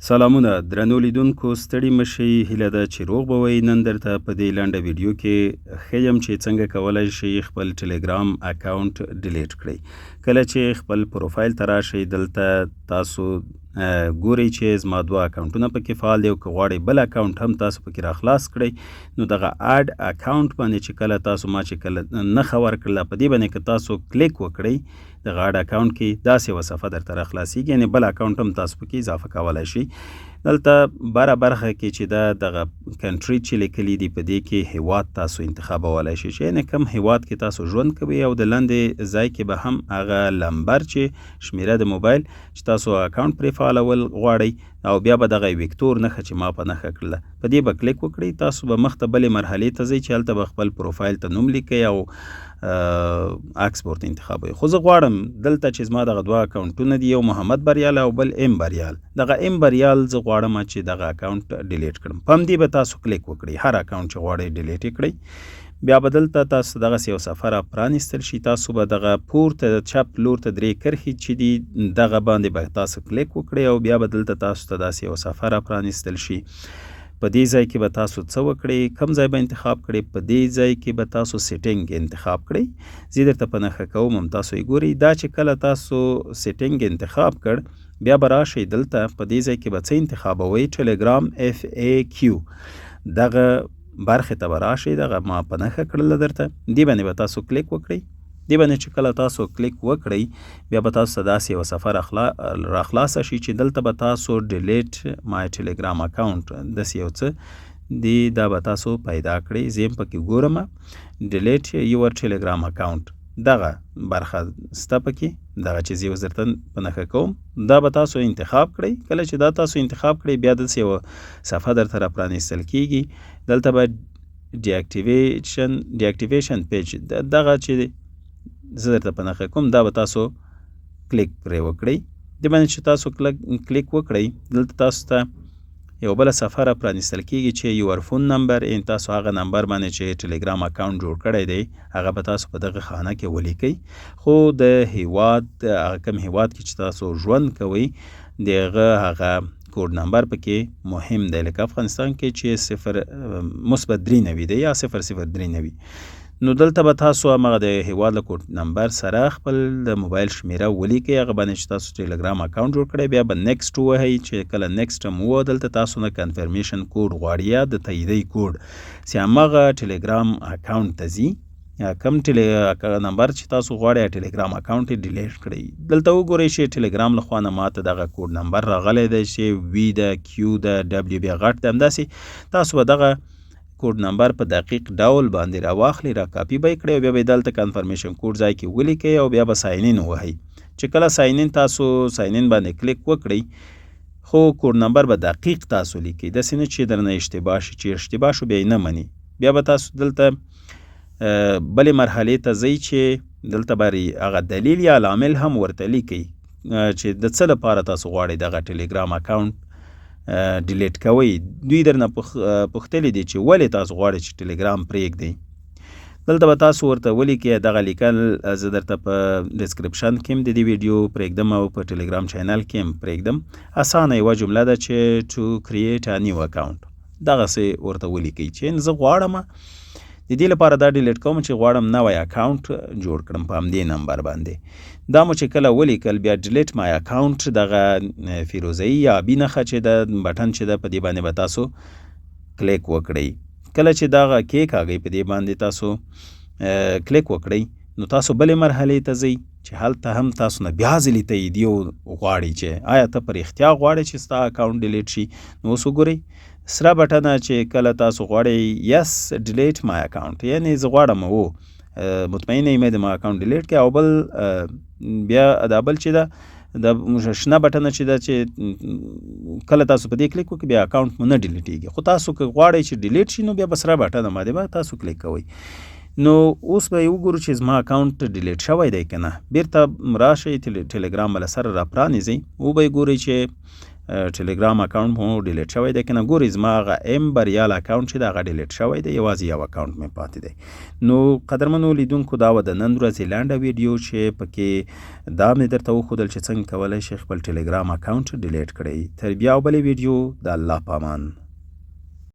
سلامونه درنو لیدونکو ستړي مشئ هیله ده چې روغ به وئ. نن درته په دې لنډه ویډیو کې ښیم چې څنګه کولی شئ خپل ټلګرام اکاونټ ډیلیټ کړئ. کله چې خپل پروفایل ته راشئ دلته تاسو ګورئ چې زما 2 اکاونټونه پکې فعال دي او که غواړئ بل اکاونټ هم تاسو پکې راخلاص کړئ نو دغه اډ اکاونټ باندې چې کله تاسو ما چې کله نښه ورکړله په دې باندې که تاسو کلیک وکړئ دغه اډ اکاونټ کې داسې یوه صفحه درته راخلاصیږي، یعنې بل اکاونټ هم تاسو پکې اضافه کولی شئ. دلته بره برخه کې چې دغه کنټري چې لیکلي دي په دې کې هیواد تاسو انتخابولی شئ چې یعنې کوم هیواد کې تاسو ژوند کوئ او د لاندې ځای کې به هم هغه لمبر چې شمیره د موبایل چې تاسو اکاونټ پرې فعالول غواړئ او بیا به دغه ویکتور نښه چې ما په نښه کړله په دې به کلیک وکړئ. تاسو به مخته بلې مرحلې ته ځئ چې هلته به خپل پروفایل ته نوم لیکئ او عکس ورته انتخابوي. خو زه غواړم دلته چې زما دغه 2 اکاونټونه دي، یو محمد بریال او بل ام بریال، دغه ام بریال زه غواړم چې دغه اکاونټ ډیلیټ کړم. په همدې به تاسو کلیک وکړئ، هر اکاونټ چې غواړئ ډیلیټ کړئ. بیا به دلته تاسو دغسې یو صفحه را پرانیستل شي، تاسو به دغه پورته چپ لور ته 3 کرښې چې دي دغه باندې به تاسو کلیک وکړئ او بیا به دلته تاسو ته داسې یو صفحه را پرانیستل شي. په دې ځای کې به تاسو څه وکړئ، کوم ځای به انتخاب کړئ، په دې ځای کې به تاسو سیټینګ انتخاب کړئ. زه درته په نښه کوم هم تاسو یې ګورئ. دا چې کله تاسو سیټینګ انتخاب کړ بیا به راشئ دلته په دې ځای کې به څه انتخابوئ، ټلګرام FAQ دغه برخې ته به راشئ، دغه ما په نښه کړله درته، دې باندې به تاسو کلیک وکړئ. دې باندې چې کله تاسو کلیک وکړئ بیا به تاسو ته داسې یوه صفحه راخلاصه شي چې دلته به تاسو ډیلیټ مای ټلګرام اکاونټ داسې یو څه دی، دا به تاسو پیدا کړئ. زه هم پکې ګورم ډیلیټ یور ټلګرام اکاونټ دغه برخه سته پکې، دغه چې زه اوس درته په نښه کوم دا به تاسو انتخاب کړئ. کله چې دا تاسو انتخاب کړئ بیا داسې یوه صفحه درته را پرانیستل کیږي، دلته به ډیاکټیویشن پیج دغه چې زه درته په نښه کوم دا به تاسو کلیک پرې وکړئ. دې باندې چې تاسو کلیک وکړئ دلته تاسو ته یو بله صفحه را پرانیستل کیږي چې یور فون نمبر، یعنې تاسو هغه نمبر باندې چې ټلګرام اکاونټ جوړ کړی دی هغه به تاسو په دغه خانه کې ولیکئ. خو د هیواد هغه کوم هیواد کې چې تاسو ژوند کوئ د هغه کوډ نمبر پکې مهم دی، لکه افغانستان کې چې -93 دی یا 0039. نو دلته به تاسو همغه د هیواد له کوډ نمبر سره خپل د موبایل شمیره ولیکئ، هغه باندې چې تاسو ټلګرام اکاونټ جوړ کړی، بیا به نیکسټ ووهئ. چې کله نیکسټ هم ووهه دلته تاسو نه کنفرمیشن کوډ غواړي یا د تاییدی کوډ چې همغه ټلګرام اکاونټ ته ځي یا کم نمبر چې تاسو غواړئ ټلګرام اکاونټ یې ډیلیټ کړئ. دلته وګورئ چې ټلګرام له خوا نه ماته دغه کوډ نمبر راغلی دی چې وي ده کیو ده ډبلیو بیا غټ ده، همداسې تاسو به دغه کوډ نمبر په دقیق ډول باندې راواخلئ، را کاپي به یې کړئ او بیا به یې دلته کنفرمیشن کوډ ځای کې ولیکئ او بیا به ساین ان ووهئ. چې کله ساین ان تاسو ساین ان باندې کلیک وکړئ خو کوډ نمبر به دقیق تاسو لیکئ، داسې نه چې درنه اشتباه شي، چې اشتباه شو بیا یې نه مني. بیا به تاسو دلته بلې مرحلې ته ځئ چې دلته به هغه دلیل یا لامل هم ورته لیکئ چې د څه لپاره تاسو غواړئ دغه ټلګرام اکاونټ ډیلیټ کوئ. دوی درنه پوښتلي دي چې ولې تاسو غواړئ چې ټلګرام پرېږدئ. دلته به تاسو ورته ولیکئ، دغه لیکل زه درته په ډسکرپشن کې هم د دې ویډیو پرېږدم او په ټلګرام چینل کې هم پرېږدم. اسانه یوه جمله ده چې ټو کریټ ا نیو اکاونټ دغسې ورته ولیکئ چې زه غواړم د دې لپاره دا ډیلیټ کوم چې غواړم نوی اکاونټ جوړ کړم په همدې نمبر باندې. دا مو چې کله ولیکل بیا ډیلیټ مای اکاونټ دغه فیروزه‌ایي یا آبي نښه چې ده بټن چې ده په دې باندې به تاسو کلیک وکړئ. کله چې دغه کېکاږئ په دې باندې تاسو کلیک وکړئ نو تاسو بلې مرحلې ته ځئ چې هلته هم تاسو نه بیا ځلې تاییدیه غواړئ چې آیا ته په رښتیا غواړئ چې ستا اکاونټ ډیلیټ شي. نو اوس وګورئ سره بټنه چې کله تاسو غواړئ یس ډیلیټ مای اکاونټ، یعنې زه غواړم مطمئنه یم د ما اکاونټ ډیلیټ کړئ، او بل بیا دا بل چې ده د شنه بټنه چې ده چې کله تاسو په دې کلیک وکړئ بیا اکاونټ مو نه ډیلیټېږي. خو تاسو که غواړئ چې ډیلیټ شي نو بیا به سره بټنه باندې به تاسو کلیک کوئ. نو اوس به یې وګورو چې زما اکاونټ ډیلیټ شوی دی که نه. بیرته راشئ ټلګرام له سره را پرانیزئ، وبه یې ګورئ چې ټلګرام اکاونټ مو ډیلیټ شوی دی کنه ګورئ زما هغه ام بریال اکاونټ چې دی هغه ډیلیټ شوی دی یوازې یو اکاونټ مې پاتې دی. نو قدرمنو لیدونکو دا وه د نن ورځې لنډه ویډیو چې پکې دا مې درته وښودل چې څنګه کولی شئ خپل ټلګرام اکاونټ ډیلیټ کړئ. تر بیا او بلې ویډیو د الله په امان.